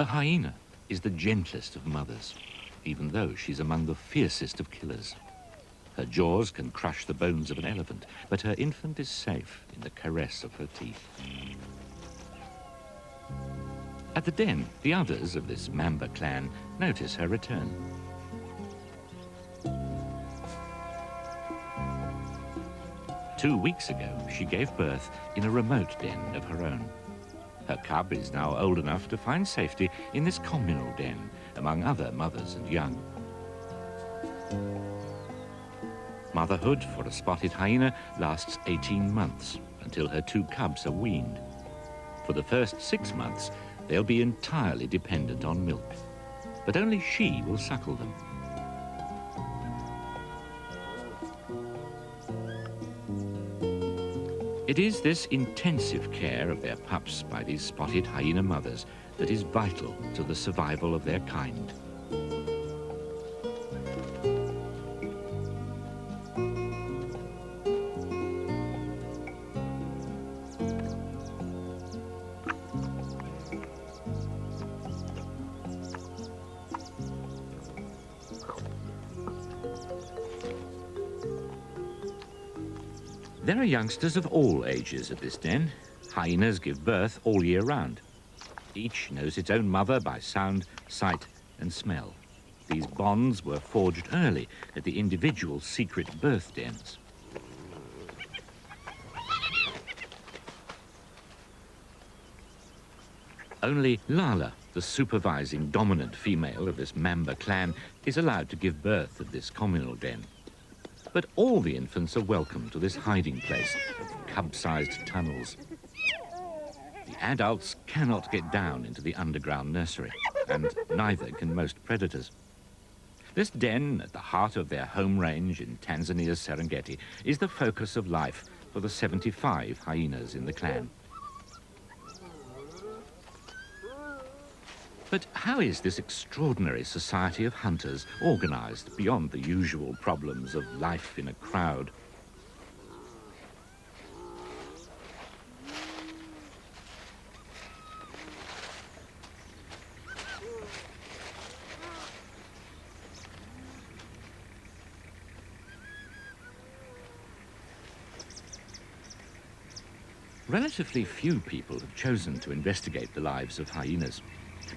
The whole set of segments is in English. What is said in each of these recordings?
A hyena is the gentlest of mothers, even though she's among the fiercest of killers. Her jaws can crush the bones of an elephant, but her infant is safe in the caress of her teeth. At the den, the others of this Mamba clan notice her return. Two weeks ago, she gave birth in a remote den of her own. Her cub is now old enough to find safety in this communal den, among other mothers and young. Motherhood for a spotted hyena lasts 18 months, until her two cubs are weaned. For the first 6 months, they'll be entirely dependent on milk, but only she will suckle them. It is this intensive care of their pups by these spotted hyena mothers that is vital to the survival of their kind. There are youngsters of all ages at this den. Hyenas give birth all year round. Each knows its own mother by sound, sight, and smell. These bonds were forged early at the individual secret birth dens. Only Lala, the supervising dominant female of this Mamba clan, is allowed to give birth at this communal den. But all the infants are welcome to this hiding place of cub-sized tunnels. The adults cannot get down into the underground nursery, and neither can most predators. This den, at the heart of their home range in Tanzania's Serengeti, is the focus of life for the 75 hyenas in the clan. But how is this extraordinary society of hunters organized beyond the usual problems of life in a crowd? Relatively few people have chosen to investigate the lives of hyenas.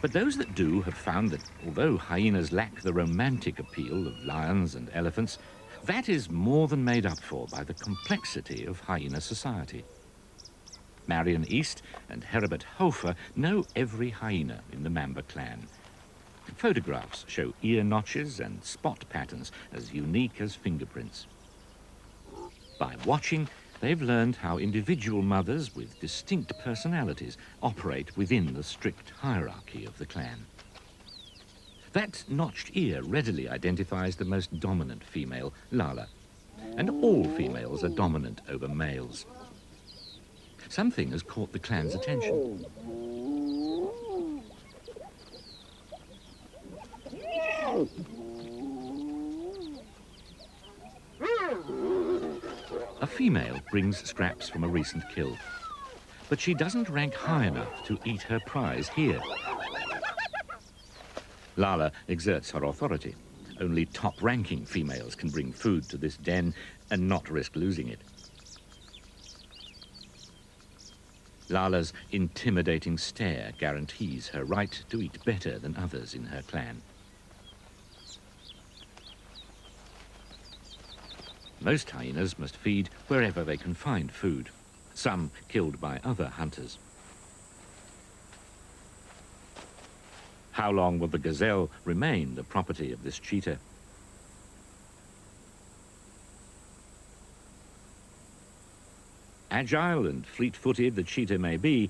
But those that do have found that although hyenas lack the romantic appeal of lions and elephants, that is more than made up for by the complexity of hyena society. Marion East and Herbert Hofer know every hyena in the Mamba clan. Photographs show ear notches and spot patterns as unique as fingerprints. By watching, they've learned how individual mothers with distinct personalities operate within the strict hierarchy of the clan. That notched ear readily identifies the most dominant female, Lala, and all females are dominant over males. Something has caught the clan's attention. A female brings scraps from a recent kill, but she doesn't rank high enough to eat her prize here. Lala exerts her authority. Only top-ranking females can bring food to this den and not risk losing it. Lala's intimidating stare guarantees her right to eat better than others in her clan. Most hyenas must feed wherever they can find food, some killed by other hunters. How long will the gazelle remain the property of this cheetah? Agile and fleet-footed the cheetah may be,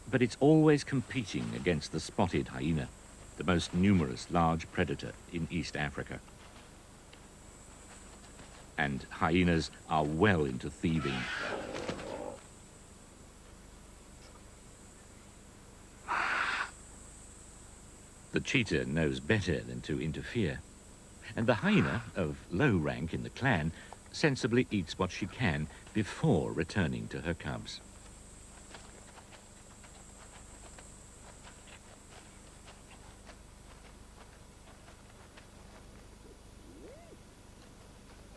but it's always competing against the spotted hyena, the most numerous large predator in East Africa. And hyenas are well into thieving. The cheetah knows better than to interfere, and the hyena, of low rank in the clan, sensibly eats what she can before returning to her cubs.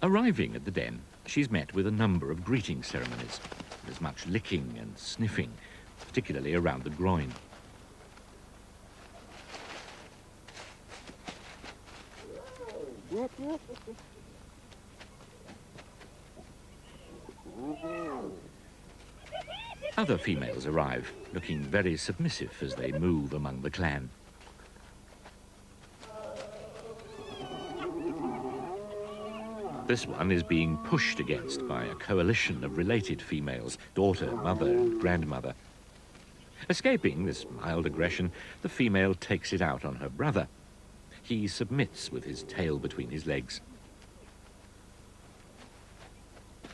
Arriving at the den, she's met with a number of greeting ceremonies. There's much licking and sniffing, particularly around the groin. Other females arrive, looking very submissive as they move among the clan. This one is being pushed against by a coalition of related females, daughter, mother, and grandmother. Escaping this mild aggression, the female takes it out on her brother. He submits with his tail between his legs.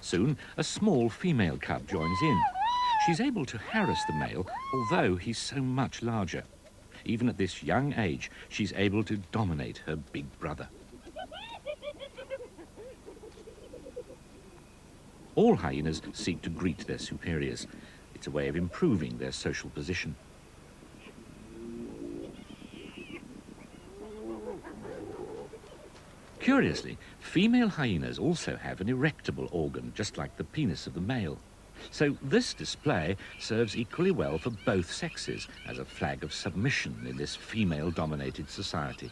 Soon, a small female cub joins in. She's able to harass the male, although he's so much larger. Even at this young age, she's able to dominate her big brother. All hyenas seek to greet their superiors. It's a way of improving their social position. Curiously, female hyenas also have an erectable organ, just like the penis of the male. So this display serves equally well for both sexes as a flag of submission in this female-dominated society.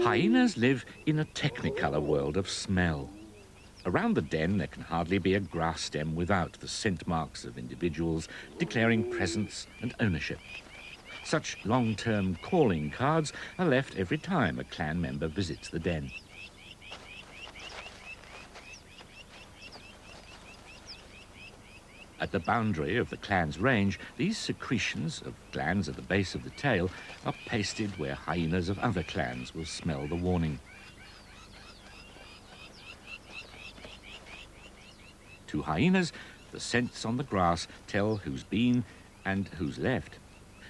Hyenas live in a technicolor world of smell. Around the den, there can hardly be a grass stem without the scent marks of individuals declaring presence and ownership. Such long-term calling cards are left every time a clan member visits the den. At the boundary of the clan's range, these secretions of glands at the base of the tail are pasted where hyenas of other clans will smell the warning. To hyenas, the scents on the grass tell who's been and who's left.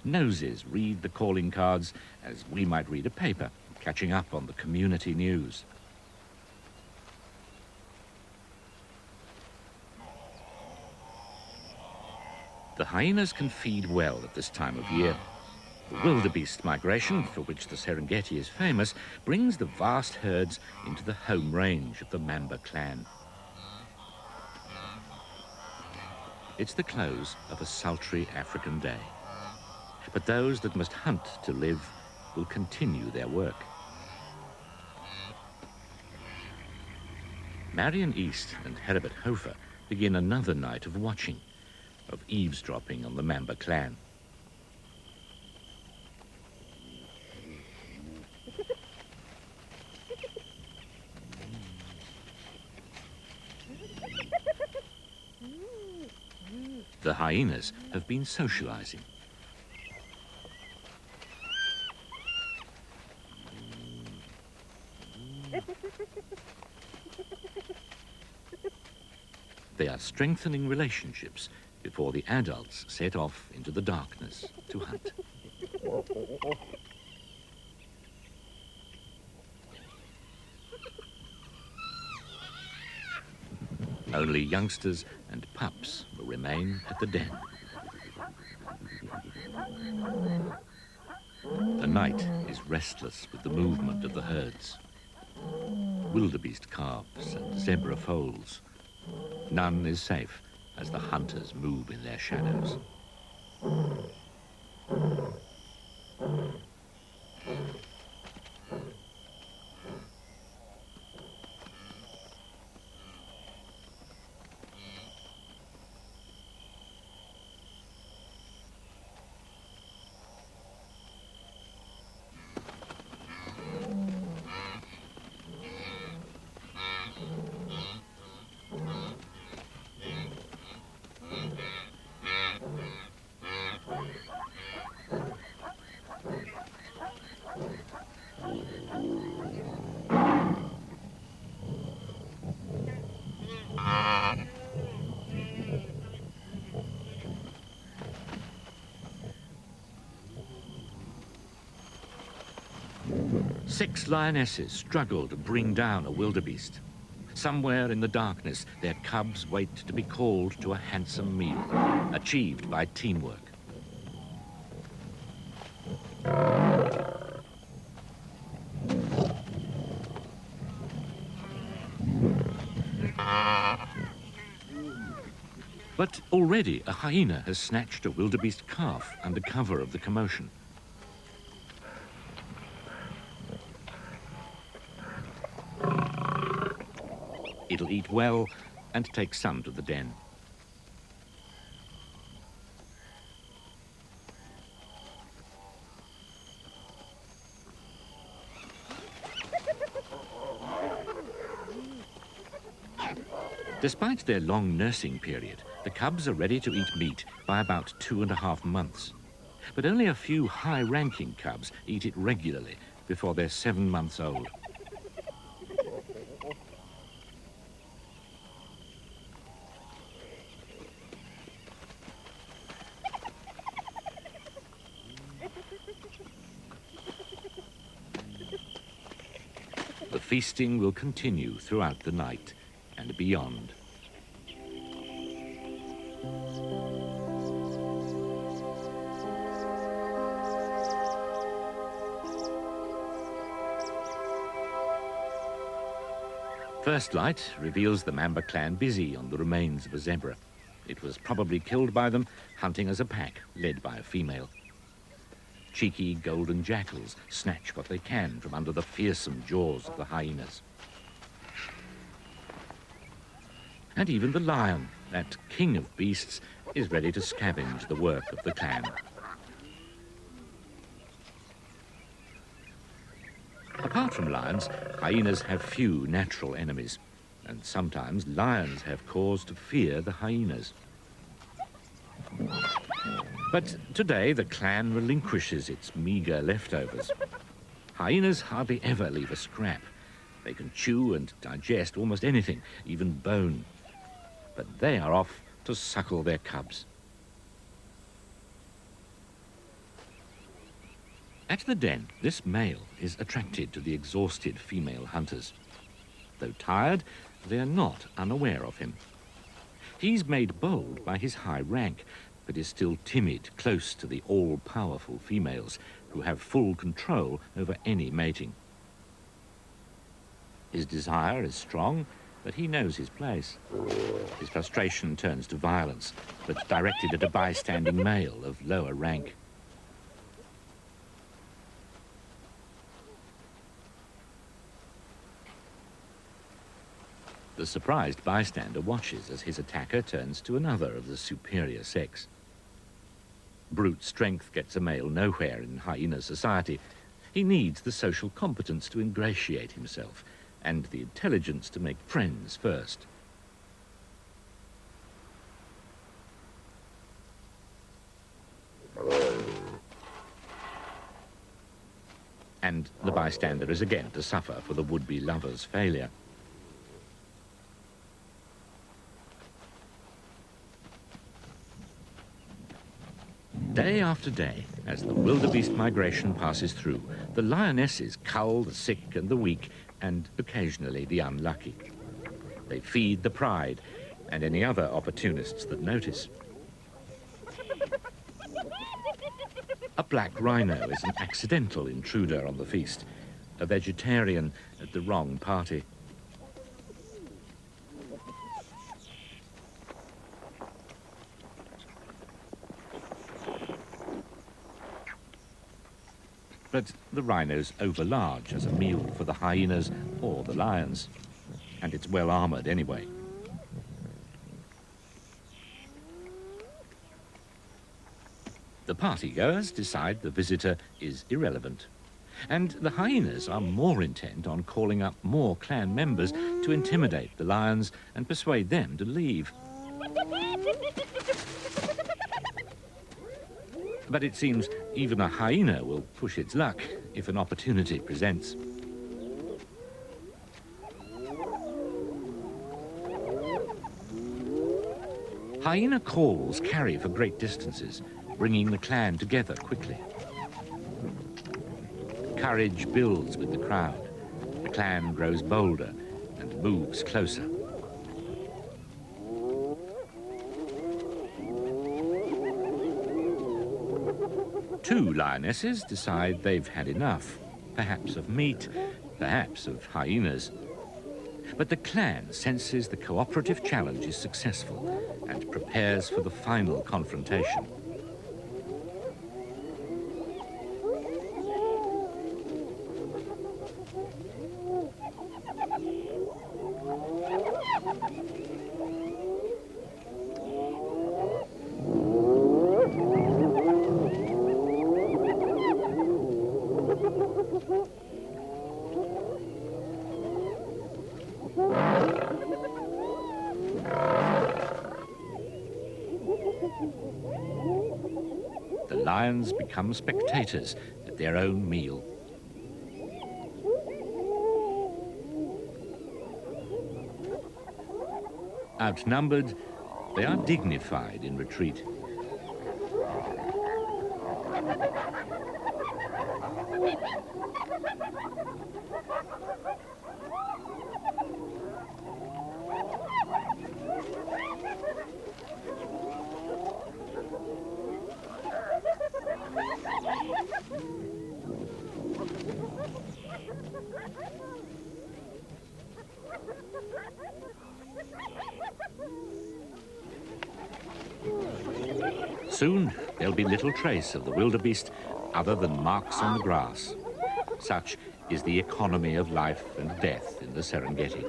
Noses read the calling cards as we might read a paper, catching up on the community news. The hyenas can feed well at this time of year. The wildebeest migration, for which the Serengeti is famous, brings the vast herds into the home range of the Mamba clan. It's the close of a sultry African day. But those that must hunt to live will continue their work. Marion East and Heribert Hofer begin another night of watching, of eavesdropping on the Mamba clan. The hyenas have been socializing. They are strengthening relationships before the adults set off into the darkness to hunt. Only youngsters and pups will remain at the den. The night is restless with the movement of the herds. Wildebeest calves and zebra foals. None is safe as the hunters move in their shadows. Six lionesses struggle to bring down a wildebeest. Somewhere in the darkness, their cubs wait to be called to a handsome meal, achieved by teamwork. But already a hyena has snatched a wildebeest calf under cover of the commotion. It'll eat well and take some to the den. Despite their long nursing period, the cubs are ready to eat meat by about 2.5 months. But only a few high-ranking cubs eat it regularly before they're 7 months old. The feasting will continue throughout the night and beyond. First light reveals the Mamba clan busy on the remains of a zebra. It was probably killed by them, hunting as a pack, led by a female. Cheeky golden jackals snatch what they can from under the fearsome jaws of the hyenas. And even the lion, that king of beasts, is ready to scavenge the work of the clan. Apart from lions, hyenas have few natural enemies, and sometimes lions have cause to fear the hyenas. But today the clan relinquishes its meagre leftovers. Hyenas hardly ever leave a scrap. They can chew and digest almost anything, even bone. But they are off to suckle their cubs. At the den, this male is attracted to the exhausted female hunters. Though tired, they are not unaware of him. He's made bold by his high rank, but is still timid close to the all-powerful females who have full control over any mating. His desire is strong, but he knows his place. His frustration turns to violence, but directed at a bystanding male of lower rank. The surprised bystander watches as his attacker turns to another of the superior sex. Brute strength gets a male nowhere in hyena society. He needs the social competence to ingratiate himself and the intelligence to make friends first. And the bystander is again to suffer for the would-be lover's failure. Day after day, as the wildebeest migration passes through, the lionesses cull the sick and the weak, and occasionally the unlucky. They feed the pride and any other opportunists that notice. A black rhino is an accidental intruder on the feast, a vegetarian at the wrong party. But the rhino's overlarge as a meal for the hyenas or the lions, and it's well armored anyway. The partygoers decide the visitor is irrelevant, and the hyenas are more intent on calling up more clan members to intimidate the lions and persuade them to leave. But it seems even a hyena will push its luck if an opportunity presents. Hyena calls carry for great distances, bringing the clan together quickly. Courage builds with the crowd. The clan grows bolder, and moves closer. Two lionesses decide they've had enough, perhaps of meat, perhaps of hyenas. But the clan senses the cooperative challenge is successful and prepares for the final confrontation. The lions become spectators at their own meal. Outnumbered, they are dignified in retreat. Soon, there'll be little trace of the wildebeest other than marks on the grass. Such is the economy of life and death in the Serengeti.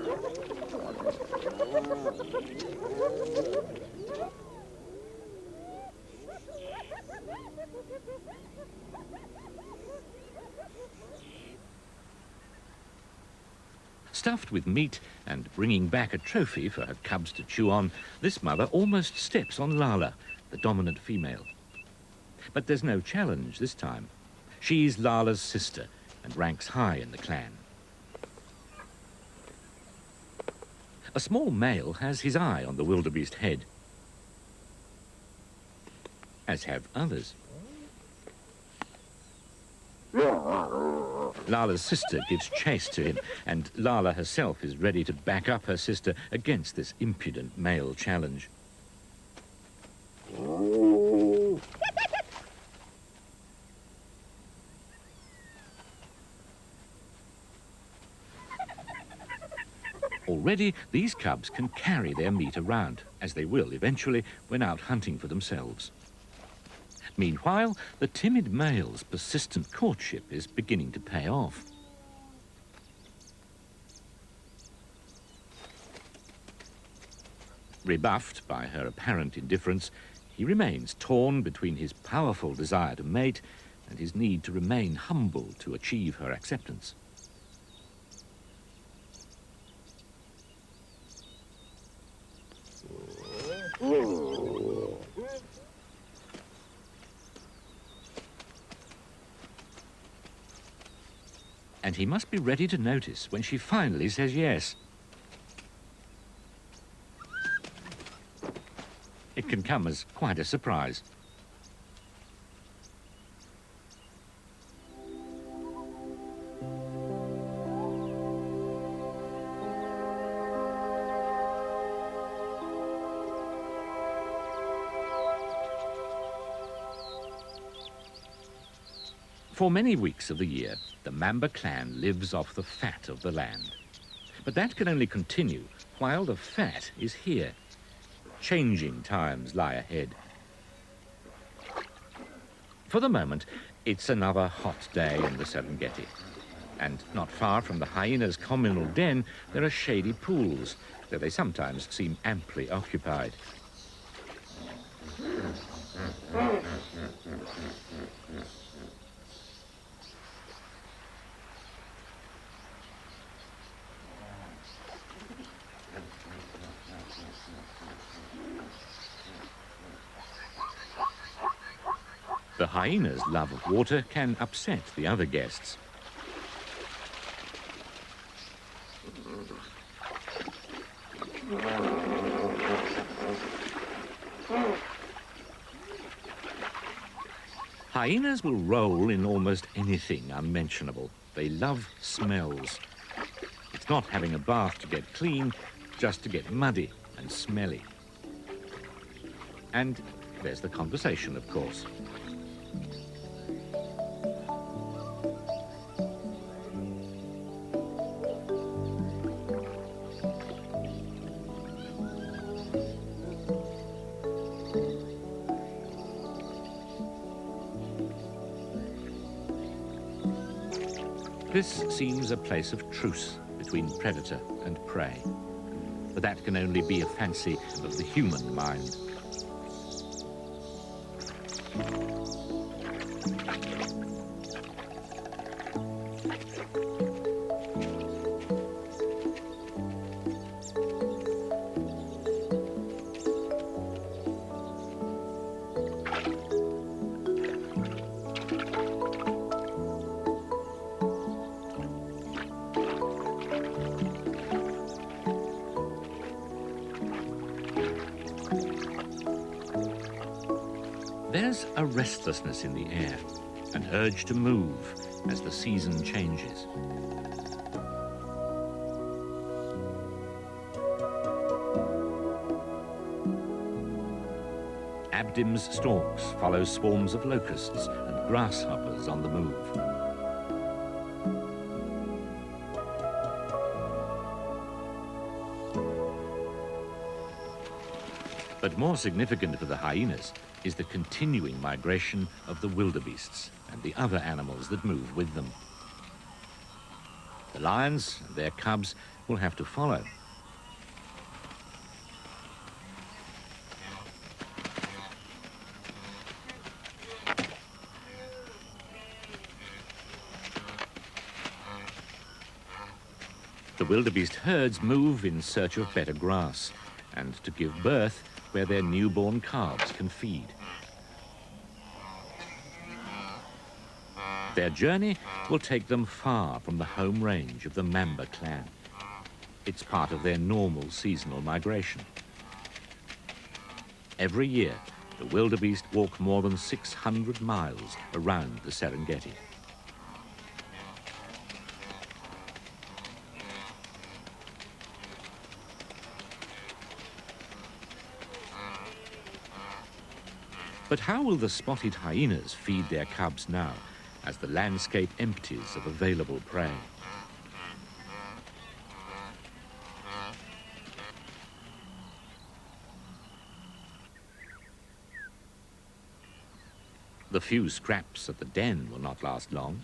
Stuffed with meat and bringing back a trophy for her cubs to chew on, this mother almost steps on Lala, the dominant female. But there's no challenge this time. She's Lala's sister and ranks high in the clan. A small male has his eye on the wildebeest head, as have others. Lala's sister gives chase to him, and Lala herself is ready to back up her sister against this impudent male challenge. Already, these cubs can carry their meat around, as they will eventually when out hunting for themselves. Meanwhile, the timid male's persistent courtship is beginning to pay off. Rebuffed by her apparent indifference, he remains torn between his powerful desire to mate and his need to remain humble to achieve her acceptance. And he must be ready to notice when she finally says yes. It can come as quite a surprise. For many weeks of the year, the Mamba clan lives off the fat of the land. But that can only continue while the fat is here. Changing times lie ahead. For the moment, it's another hot day in the Serengeti. And not far from the hyena's communal den, there are shady pools, though they sometimes seem amply occupied. The hyena's love of water can upset the other guests. Hyenas will roll in almost anything unmentionable. They love smells. It's It's not having a bath to get clean, just to get muddy and smelly. And there's the conversation, of course. This seems a place of truce between predator and prey. But that can only be a fancy of the human mind. There's a restlessness in the air, an urge to move as the season changes. Abdim's stalks follow swarms of locusts and grasshoppers on the move. But more significant for the hyenas is the continuing migration of the wildebeests and the other animals that move with them. The lions and their cubs will have to follow. The wildebeest herds move in search of better grass and to give birth where their newborn calves can feed. Their journey will take them far from the home range of the Mamba clan. It's part of their normal seasonal migration. Every year, the wildebeest walk more than 600 miles around the Serengeti. But how will the spotted hyenas feed their cubs now, as the landscape empties of available prey? The few scraps at the den will not last long.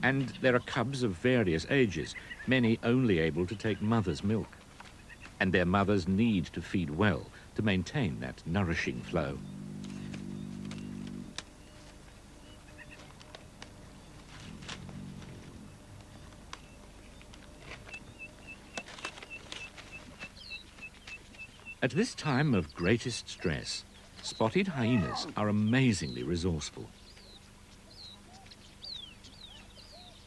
And there are cubs of various ages, many only able to take mother's milk. And their mothers need to feed well to maintain that nourishing flow. At this time of greatest stress, spotted hyenas are amazingly resourceful.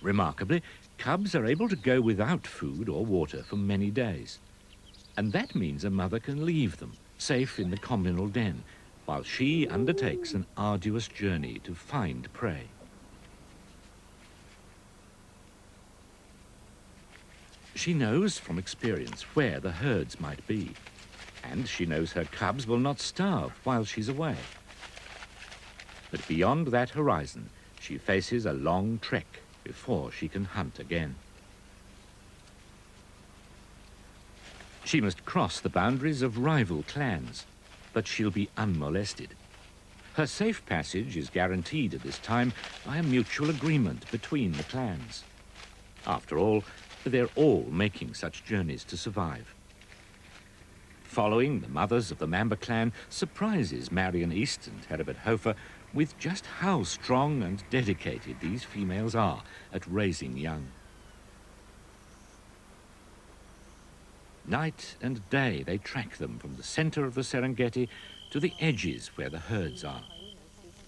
Remarkably, cubs are able to go without food or water for many days. And that means a mother can leave them, safe in the communal den, while she undertakes an arduous journey to find prey. She knows from experience where the herds might be. And she knows her cubs will not starve while she's away. But beyond that horizon, she faces a long trek before she can hunt again. She must cross the boundaries of rival clans, but she'll be unmolested. Her safe passage is guaranteed at this time by a mutual agreement between the clans. After all, they're all making such journeys to survive. Following the mothers of the Mamba clan surprises Marion East and Heribert Hofer with just how strong and dedicated these females are at raising young. Night and day they track them from the center of the Serengeti to the edges where the herds are.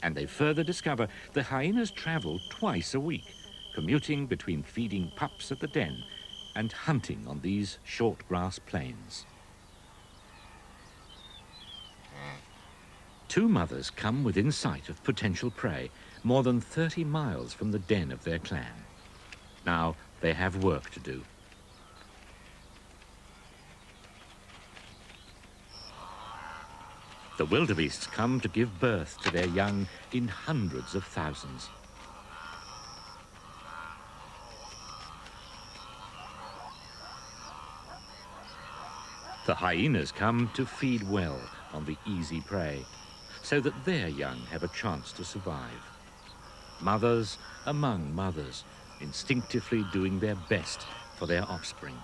And they further discover the hyenas travel twice a week, commuting between feeding pups at the den and hunting on these short grass plains. Two mothers come within sight of potential prey, more than 30 miles from the den of their clan. Now they have work to do. The wildebeests come to give birth to their young in hundreds of thousands. The hyenas come to feed well on the easy prey, so that their young have a chance to survive. Mothers among mothers, instinctively doing their best for their offspring.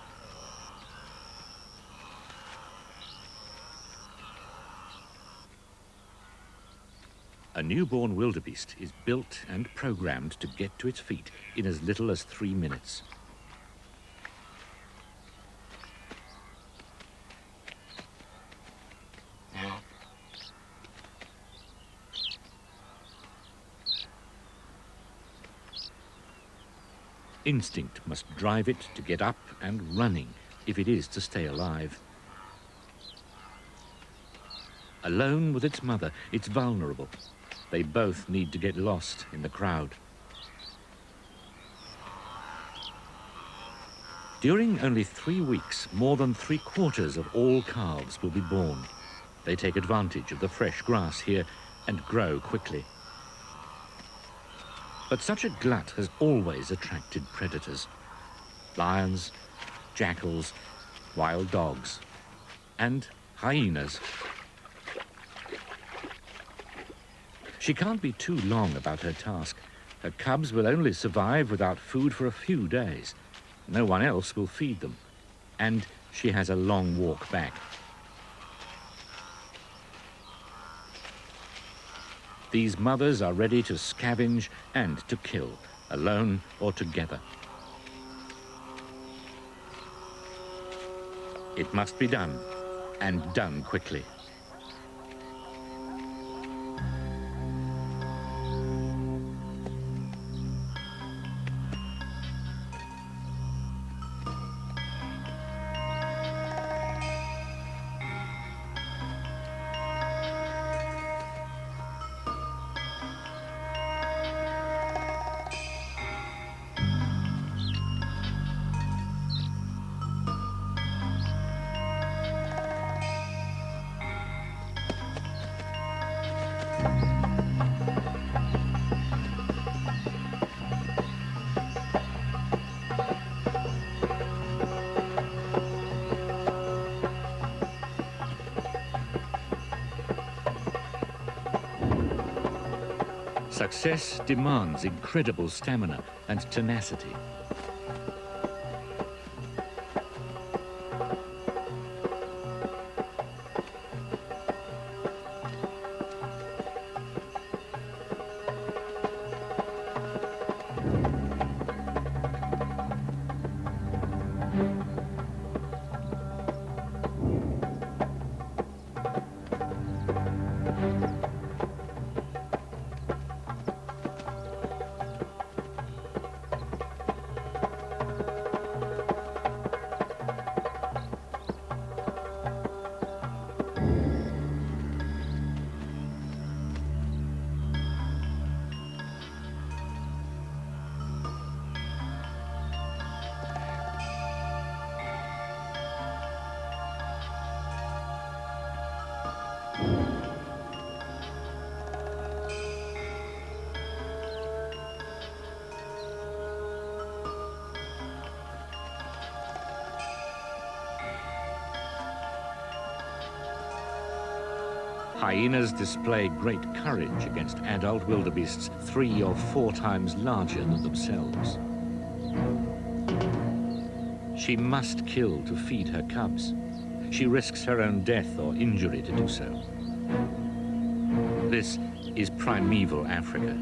A newborn wildebeest is built and programmed to get to its feet in as little as 3 minutes. Instinct must drive it to get up and running if it is to stay alive. Alone with its mother, it's vulnerable. They both need to get lost in the crowd. During only 3 weeks, more than 3/4 of all calves will be born. They take advantage of the fresh grass here and grow quickly. But such a glut has always attracted predators. Lions, jackals, wild dogs, and hyenas. She can't be too long about her task. Her cubs will only survive without food for a few days. No one else will feed them. And she has a long walk back. These mothers are ready to scavenge and to kill, alone or together. It must be done, and done quickly. Success demands incredible stamina and tenacity. Hyenas display great courage against adult wildebeests 3 or 4 times larger than themselves. She must kill to feed her cubs. She risks her own death or injury to do so. This is primeval Africa.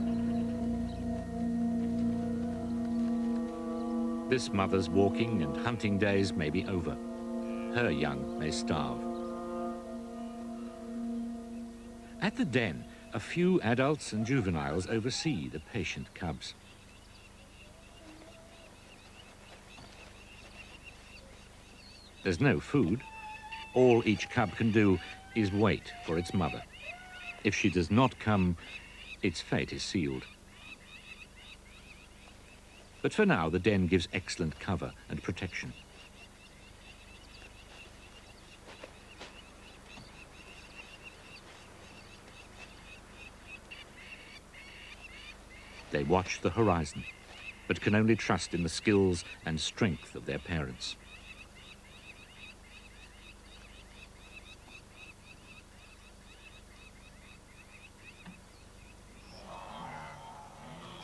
This mother's walking and hunting days may be over. Her young may starve. At the den, a few adults and juveniles oversee the patient cubs. There's no food. All each cub can do is wait for its mother. If she does not come, its fate is sealed. But for now, the den gives excellent cover and protection. They watch the horizon, but can only trust in the skills and strength of their parents.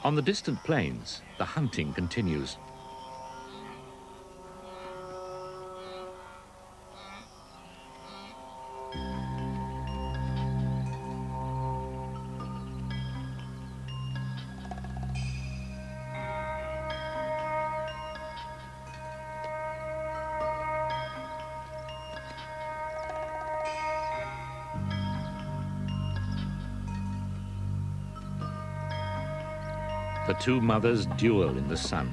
On the distant plains, the hunting continues. The two mothers duel in the sun,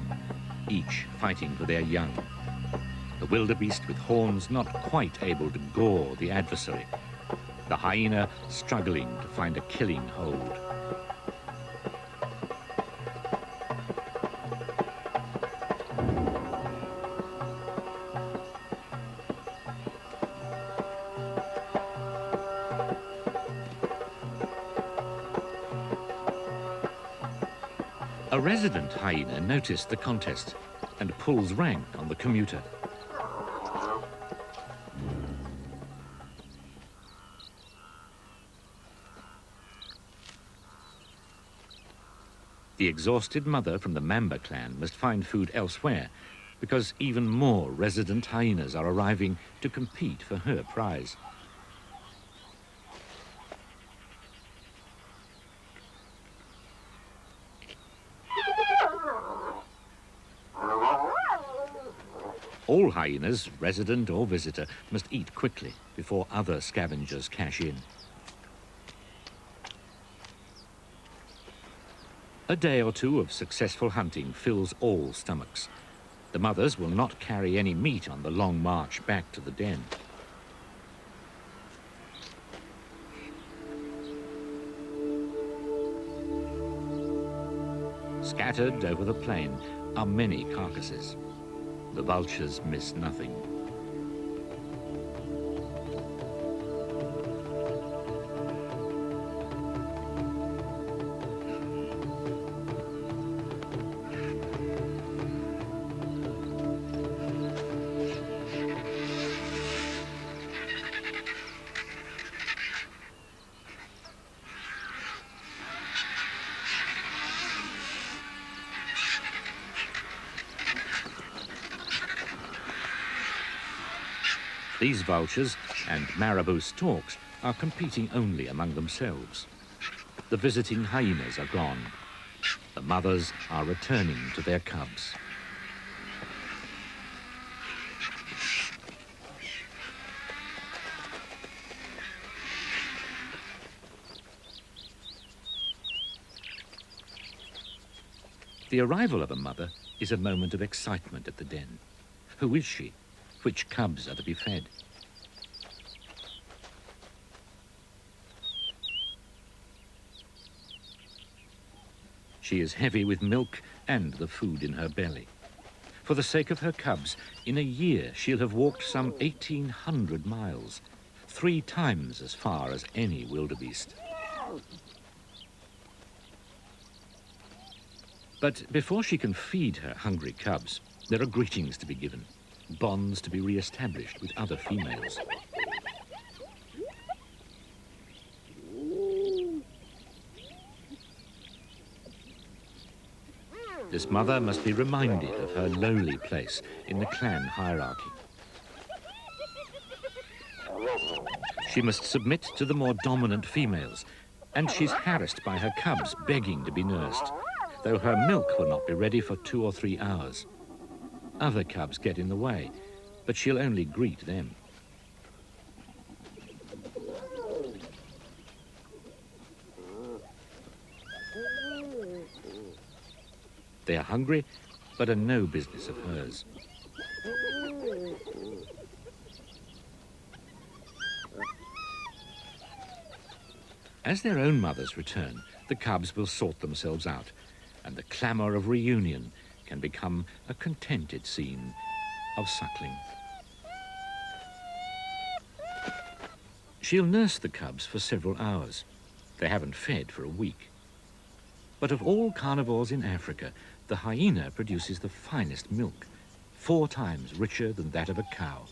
each fighting for their young. The wildebeest with horns not quite able to gore the adversary. The hyena struggling to find a killing hold. A resident hyena noticed the contest and pulls rank on the commuter. The exhausted mother from the Mamba clan must find food elsewhere because even more resident hyenas are arriving to compete for her prize. All hyenas, resident or visitor, must eat quickly before other scavengers cash in. A day or two of successful hunting fills all stomachs. The mothers will not carry any meat on the long march back to the den. Scattered over the plain are many carcasses. The vultures miss nothing. These vultures and marabou storks are competing only among themselves. The visiting hyenas are gone. The mothers are returning to their cubs. The arrival of a mother is a moment of excitement at the den. Who is she? Which cubs are to be fed? She is heavy with milk and the food in her belly. For the sake of her cubs, in a year she'll have walked some 1,800 miles, 3 times as far as any wildebeest. But before she can feed her hungry cubs, there are greetings to be given, bonds to be re-established with other females. This mother must be reminded of her lowly place in the clan hierarchy. She must submit to the more dominant females, and she's harassed by her cubs begging to be nursed, though her milk will not be ready for 2 or 3 hours. Other cubs get in the way, but she'll only greet them. They are hungry, but are no business of hers. As their own mothers return, the cubs will sort themselves out, and the clamour of reunion can become a contented scene of suckling. She'll nurse the cubs for several hours. They haven't fed for a week. But of all carnivores in Africa, the hyena produces the finest milk, 4 times richer than that of a cow.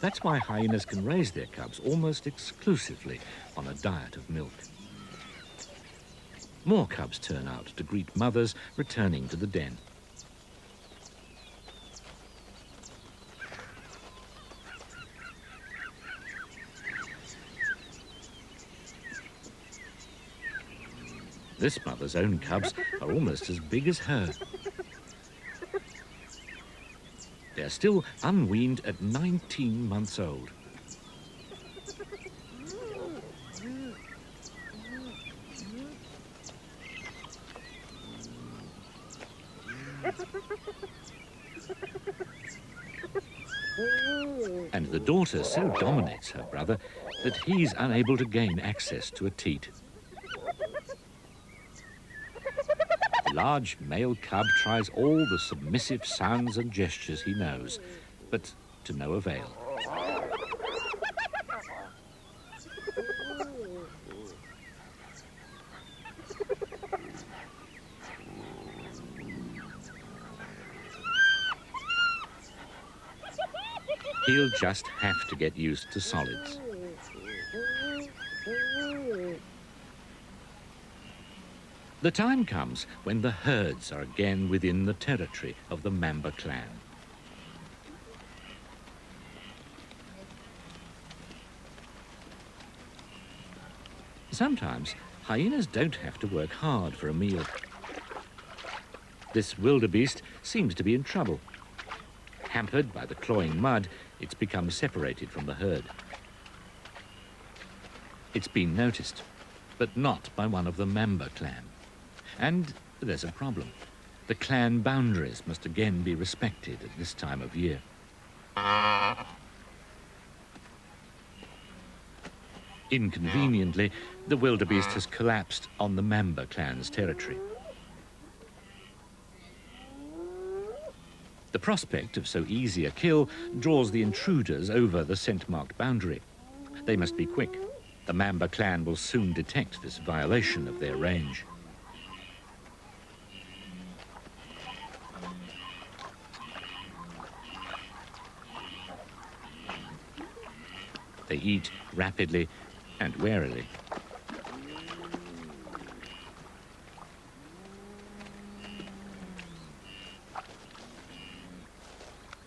That's why hyenas can raise their cubs almost exclusively on a diet of milk. More cubs turn out to greet mothers returning to the den. This mother's own cubs are almost as big as her. They're still unweaned at 19 months old. And the daughter so dominates her brother that he's unable to gain access to a teat. The large male cub tries all the submissive sounds and gestures he knows, but to no avail. He'll just have to get used to solids. The time comes when the herds are again within the territory of the Mamba clan. Sometimes hyenas don't have to work hard for a meal. This wildebeest seems to be in trouble. Hampered by the cloying mud, it's become separated from the herd. It's been noticed, but not by one of the Mamba clan. And there's a problem. The clan boundaries must again be respected at this time of year. Inconveniently, the wildebeest has collapsed on the Mamba clan's territory. The prospect of so easy a kill draws the intruders over the scent-marked boundary. They must be quick. The Mamba clan will soon detect this violation of their range. They eat rapidly and warily.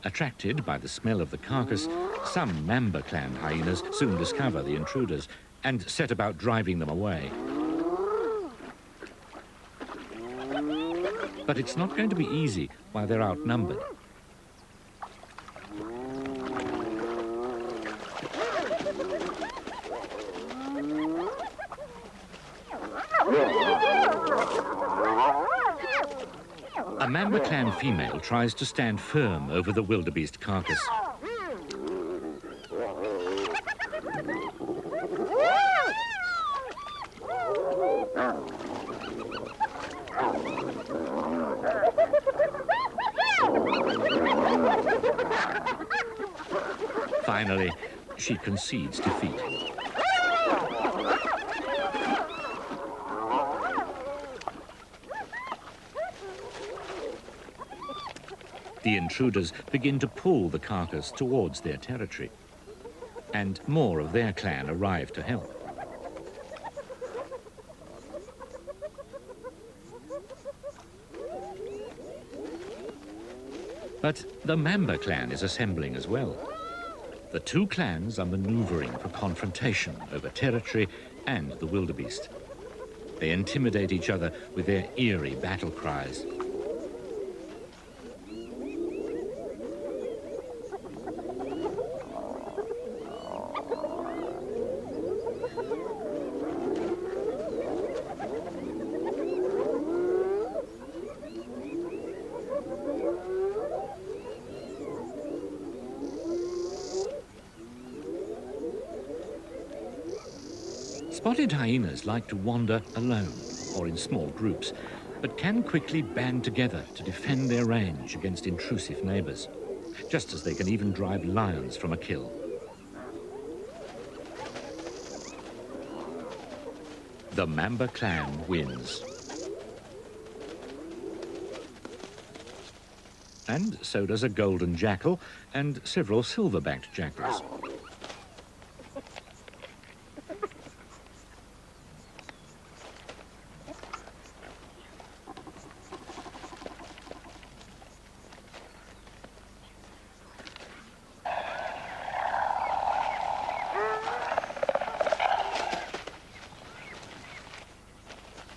Attracted by the smell of the carcass, some Mamba clan hyenas soon discover the intruders and set about driving them away. But it's not going to be easy while they're outnumbered. A Mamba clan female tries to stand firm over the wildebeest carcass. Finally, she concedes defeat. The intruders begin to pull the carcass towards their territory, and more of their clan arrive to help. But the Mamba clan is assembling as well. The two clans are maneuvering for confrontation over territory and the wildebeest. They intimidate each other with their eerie battle cries. Spotted hyenas like to wander alone or in small groups, but can quickly band together to defend their range against intrusive neighbors, just as they can even drive lions from a kill. The Mamba clan wins. And so does a golden jackal and several silver-backed jackals.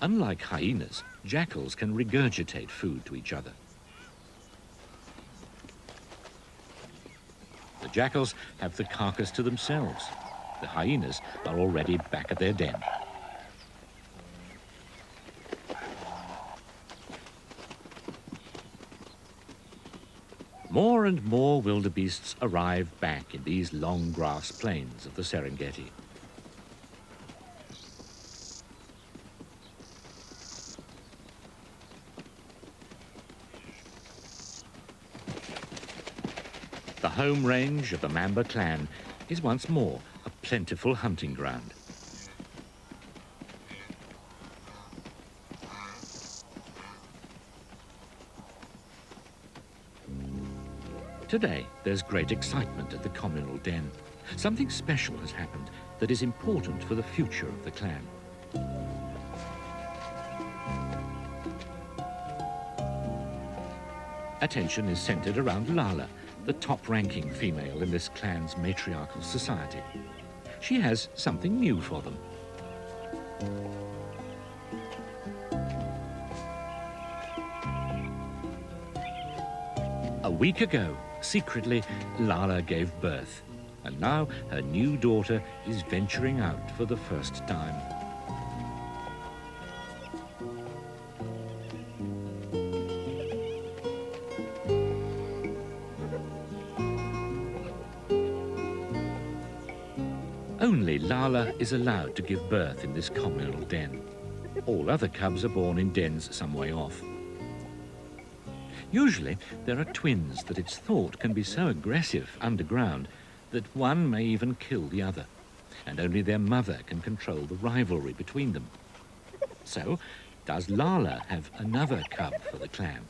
Unlike hyenas, jackals can regurgitate food to each other. The jackals have the carcass to themselves. The hyenas are already back at their den. More and more wildebeests arrive back in these long grass plains of the Serengeti. The home range of the Mamba clan is once more a plentiful hunting ground. Today, there's great excitement at the communal den. Something special has happened that is important for the future of the clan. Attention is centered around Lala, the top-ranking female in this clan's matriarchal society. She has something new for them. A week ago, secretly, Lala gave birth, and now her new daughter is venturing out for the first time. Only Lala is allowed to give birth in this communal den. All other cubs are born in dens some way off. Usually, there are twins that it's thought can be so aggressive underground that one may even kill the other, and only their mother can control the rivalry between them. So, does Lala have another cub for the clan?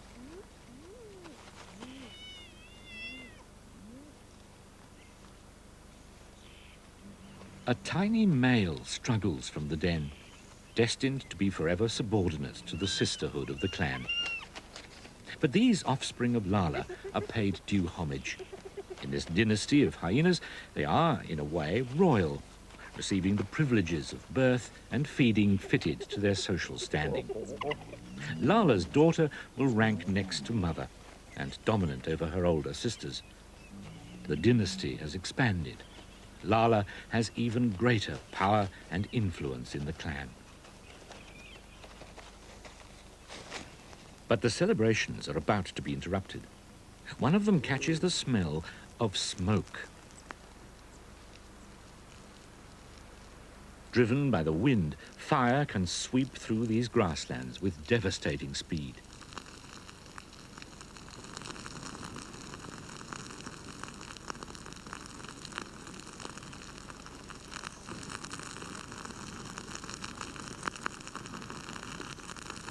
A tiny male struggles from the den, destined to be forever subordinate to the sisterhood of the clan. But these offspring of Lala are paid due homage. In this dynasty of hyenas, they are, in a way, royal, receiving the privileges of birth and feeding fitted to their social standing. Lala's daughter will rank next to mother and dominant over her older sisters. The dynasty has expanded. Lala has even greater power and influence in the clan. But the celebrations are about to be interrupted. One of them catches the smell of smoke. Driven by the wind, fire can sweep through these grasslands with devastating speed.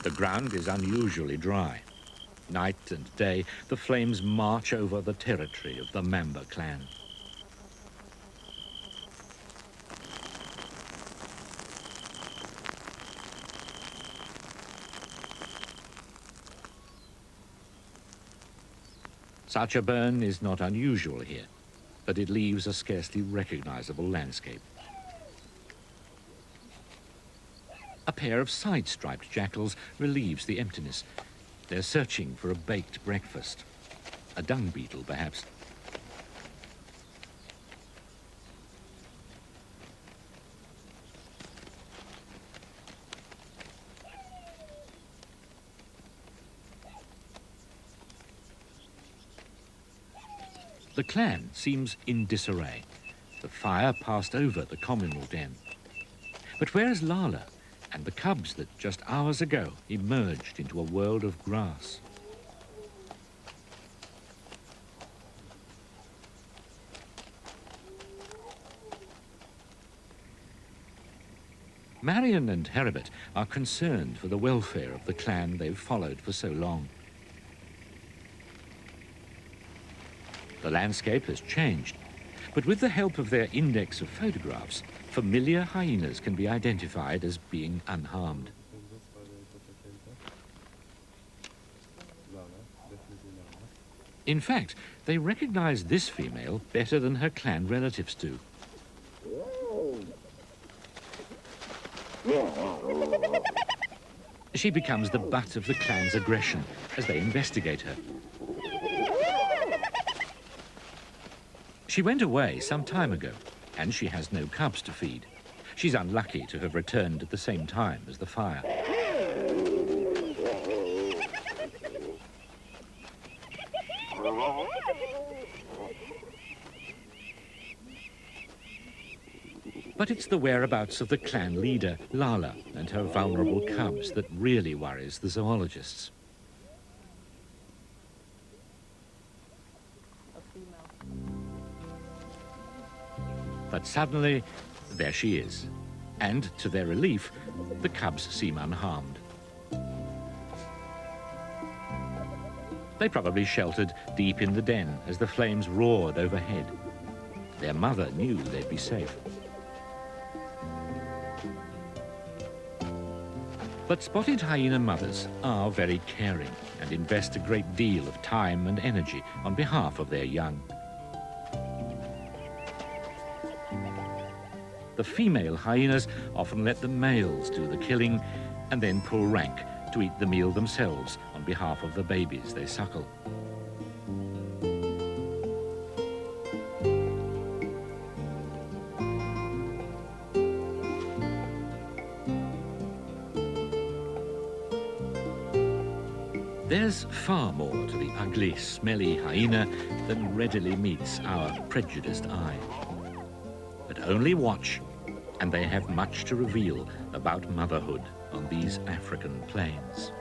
The ground is unusually dry. Night and day, the flames march over the territory of the Mamba clan. Such a burn is not unusual here, but it leaves a scarcely recognizable landscape. A pair of side-striped jackals relieves the emptiness. They're searching for a baked breakfast. A dung beetle, perhaps. The clan seems in disarray. The fire passed over the communal den. But where is Lala and the cubs that just hours ago emerged into a world of grass? Marion and Heribert are concerned for the welfare of the clan they've followed for so long. The landscape has changed, but with the help of their index of photographs, familiar hyenas can be identified as being unharmed. In fact, they recognize this female better than her clan relatives do. She becomes the butt of the clan's aggression as they investigate her. She went away some time ago, and she has no cubs to feed. She's unlucky to have returned at the same time as the fire. But it's the whereabouts of the clan leader, Lala, and her vulnerable cubs that really worries the zoologists. But suddenly, there she is. And, to their relief, the cubs seem unharmed. They probably sheltered deep in the den as the flames roared overhead. Their mother knew they'd be safe. But spotted hyena mothers are very caring and invest a great deal of time and energy on behalf of their young. The female hyenas often let the males do the killing and then pull rank to eat the meal themselves on behalf of the babies they suckle. There's far more to the ugly, smelly hyena than readily meets our prejudiced eye. But only watch, and they have much to reveal about motherhood on these African plains.